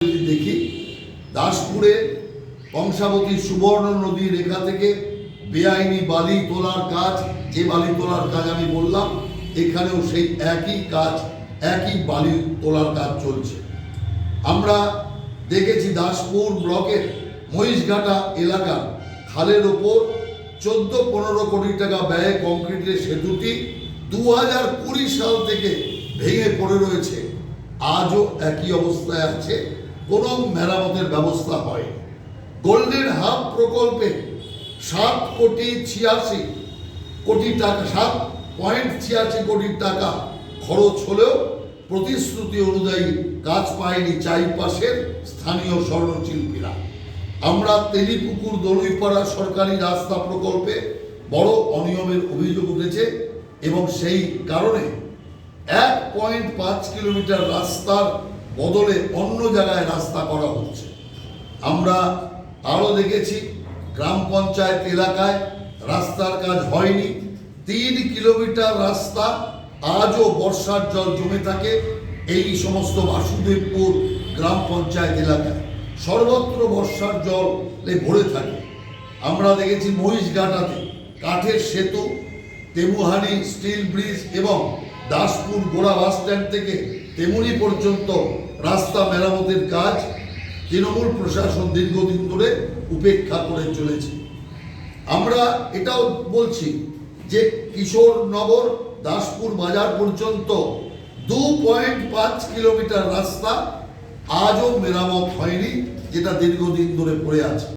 দেখি দাসপুরে কংসাবতী সুবর্ণ নদী রেখা থেকে বেআইনি বালি তোলার কাজ, যে বালি তোলার কাজ আমি বললাম, এখানেও সেই একই কাজ, একই বালি তোলার কাজ চলছে। আমরা দেখেছি দাসপুর ব্লকের মহিষঘাটা এলাকার খালের ওপর 14-15 কোটি টাকা ব্যয়ে কংক্রিটের সেতুটি 2020 সাল থেকে ভেঙে পড়ে রয়েছে, আজও একই অবস্থায় আছে, কোনো মেরামতের ব্যবস্থা হয়। গোল্ডেন হাব প্রকল্পে 7.86 কোটি টাকা খরচ হলেও প্রতিশ্রুতি অনুযায়ী কাজ পায়নি চাইপাশের স্থানীয় স্বর্ণশিল্পীরা। আমরা তেলিপুকুর দলুইপাড়া সরকারি রাস্তা প্রকল্পে বড় অনিয়মের অভিযোগ উঠেছে এবং সেই কারণে 1.5 কিলোমিটার রাস্তার বদলে অন্য জায়গায় রাস্তা করা হচ্ছে। আমরা আরও দেখেছি গ্রাম পঞ্চায়েত এলাকায় রাস্তার কাজ হয়নি, 3 কিলোমিটার রাস্তা আজও বর্ষার জল জমে থাকে এই সমস্ত বাসুদেবপুর গ্রাম পঞ্চায়েত এলাকায়, সর্বত্র বর্ষার জলে ভরে থাকে। আমরা দেখেছি মহিষঘাটাতে কাঠের সেতু, তেমুহানি স্টিল ব্রিজ এবং দাসপুর গোড়া বাস স্ট্যান্ড থেকে তেমুনি পর্যন্ত রাস্তা মেরামতের কাজ তৃণমূল প্রশাসন দীর্ঘদিন ধরে উপেক্ষা করে চলেছে। আমরা এটাও বলছি যে কিশোরনগর দাসপুর বাজার পর্যন্ত 2.5 কিলোমিটার রাস্তা আজও মেরামত হয়নি, যেটা দীর্ঘদিন ধরে পড়ে আছে।